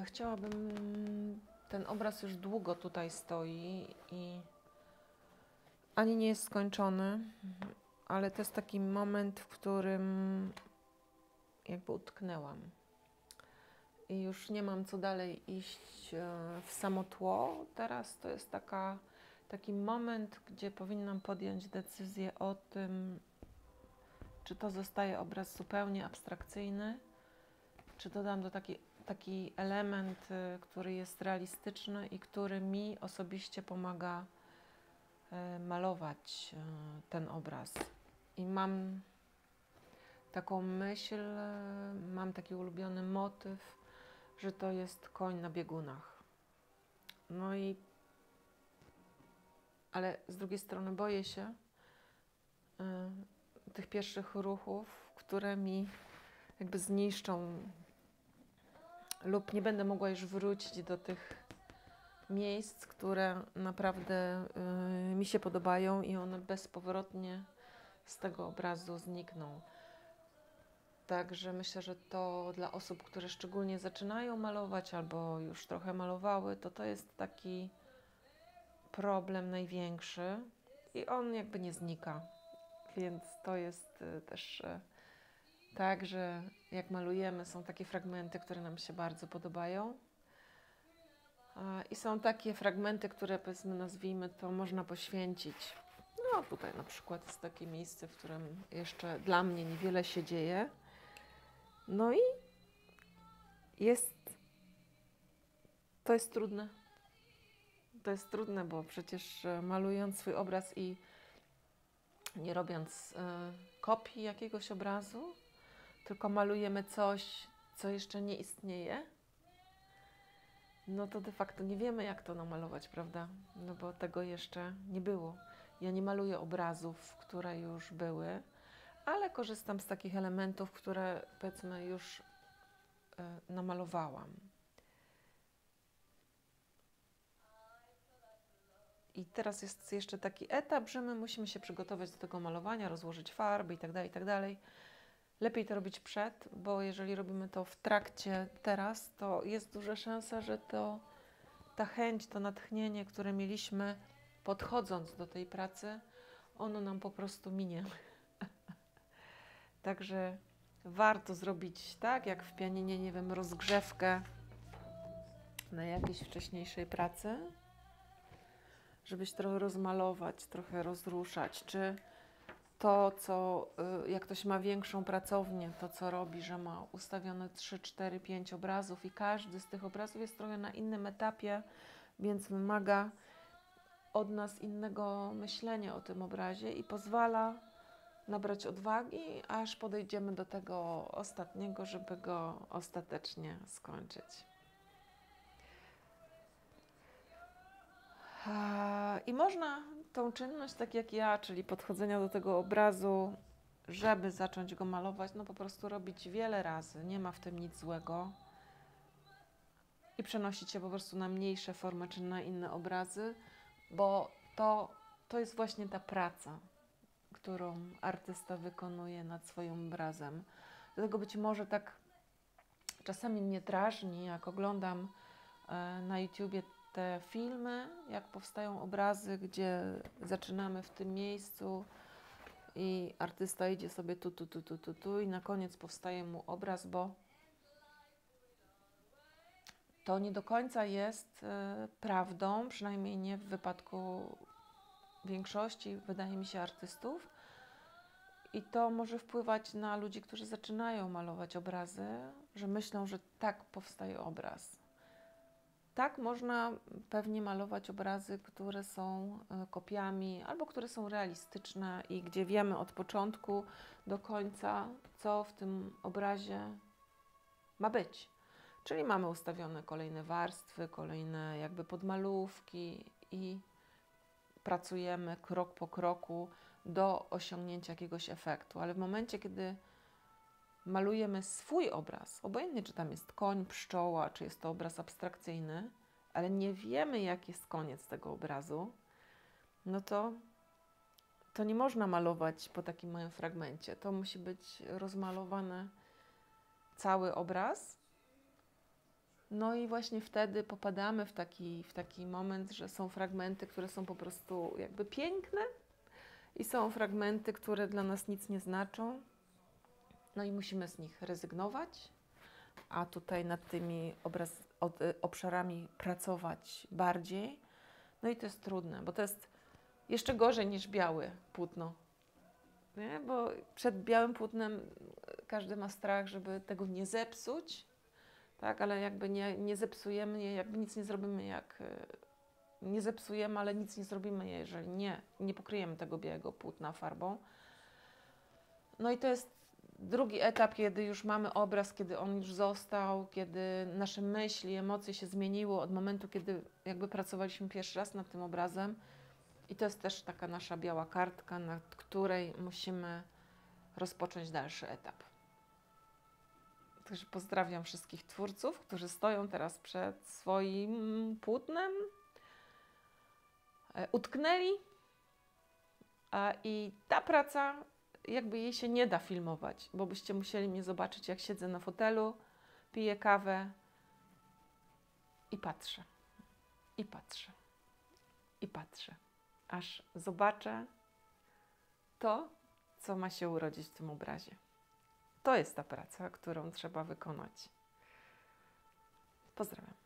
chciałabym, ten obraz już długo tutaj stoi i ani nie jest skończony, ale to jest taki moment, w którym jakby utknęłam. I już nie mam co dalej iść w samo tło. Teraz to jest taki moment, gdzie powinnam podjąć decyzję o tym, czy to zostaje obraz zupełnie abstrakcyjny, czy dodam do taki element, który jest realistyczny i który mi osobiście pomaga malować ten obraz. I mam taką myśl, mam taki ulubiony motyw, że to jest koń na biegunach. No i, ale z drugiej strony boję się tych pierwszych ruchów, które mi jakby zniszczą lub nie będę mogła już wrócić do tych miejsc, które naprawdę mi się podobają i one bezpowrotnie z tego obrazu znikną. Także myślę, że to dla osób, które szczególnie zaczynają malować albo już trochę malowały, to jest taki problem największy i on jakby nie znika. Więc to jest też tak, że jak malujemy, są takie fragmenty, które nam się bardzo podobają. I są takie fragmenty, które powiedzmy, nazwijmy to, można poświęcić. No tutaj na przykład jest takie miejsce, w którym jeszcze dla mnie niewiele się dzieje. No i to jest trudne. To jest trudne, bo przecież malując swój obraz i nie robiąc kopii jakiegoś obrazu, tylko malujemy coś, co jeszcze nie istnieje, no to de facto nie wiemy, jak to namalować, prawda? No bo tego jeszcze nie było. Ja nie maluję obrazów, które już były, ale korzystam z takich elementów, które powiedzmy już namalowałam. I teraz jest jeszcze taki etap, że my musimy się przygotować do tego malowania, rozłożyć farby itd., itd. Lepiej to robić przed, bo jeżeli robimy to w trakcie teraz, to jest duża szansa, że ta chęć, to natchnienie, które mieliśmy podchodząc do tej pracy, ono nam po prostu minie. Także warto zrobić tak, jak w pianinie, nie wiem, rozgrzewkę na jakiejś wcześniejszej pracy, żebyś trochę rozmalować, trochę rozruszać, czy to, co, jak ktoś ma większą pracownię, to co robi, że ma ustawione 3, 4, 5 obrazów i każdy z tych obrazów jest trochę na innym etapie, więc wymaga od nas innego myślenia o tym obrazie i pozwala nabrać odwagi, aż podejdziemy do tego ostatniego, żeby go ostatecznie skończyć. I można tą czynność, tak jak ja, czyli podchodzenia do tego obrazu, żeby zacząć go malować, no po prostu robić wiele razy, nie ma w tym nic złego i przenosić się po prostu na mniejsze formy czy na inne obrazy, bo to jest właśnie ta praca, którą artysta wykonuje nad swoim obrazem. Dlatego być może tak czasami mnie drażni, jak oglądam na YouTubie te filmy, jak powstają obrazy, gdzie zaczynamy w tym miejscu i artysta idzie sobie tu i na koniec powstaje mu obraz, bo to nie do końca jest prawdą, przynajmniej nie w wypadku większości, wydaje mi się, artystów. I to może wpływać na ludzi, którzy zaczynają malować obrazy, że myślą, że tak powstaje obraz. Tak, można pewnie malować obrazy, które są kopiami albo które są realistyczne i gdzie wiemy od początku do końca, co w tym obrazie ma być. Czyli mamy ustawione kolejne warstwy, kolejne jakby podmalówki i pracujemy krok po kroku do osiągnięcia jakiegoś efektu. Ale w momencie, kiedy malujemy swój obraz, obojętnie czy tam jest koń, pszczoła, czy jest to obraz abstrakcyjny, ale nie wiemy, jaki jest koniec tego obrazu, no to nie można malować po takim małym fragmencie. To musi być rozmalowany cały obraz. No i właśnie wtedy popadamy w taki moment, że są fragmenty, które są po prostu jakby piękne i są fragmenty, które dla nas nic nie znaczą. No i musimy z nich rezygnować, a tutaj nad tymi obszarami pracować bardziej. No i to jest trudne, bo to jest jeszcze gorzej niż białe płótno. Nie? Bo przed białym płótnem każdy ma strach, żeby tego nie zepsuć, tak? Ale jakby nie zepsujemy je, jakby nic nie zrobimy, nie zepsujemy, ale nic nie zrobimy, jeżeli nie pokryjemy tego białego płótna farbą. No i to jest drugi etap, kiedy już mamy obraz, kiedy on już został, kiedy nasze myśli, emocje się zmieniły od momentu, kiedy jakby pracowaliśmy pierwszy raz nad tym obrazem. I to jest też taka nasza biała kartka, nad której musimy rozpocząć dalszy etap. Także pozdrawiam wszystkich twórców, którzy stoją teraz przed swoim płótnem, utknęli i ta praca, jakby jej się nie da filmować, bo byście musieli mnie zobaczyć, jak siedzę na fotelu, piję kawę i patrzę, i patrzę, i patrzę, aż zobaczę to, co ma się urodzić w tym obrazie. To jest ta praca, którą trzeba wykonać. Pozdrawiam.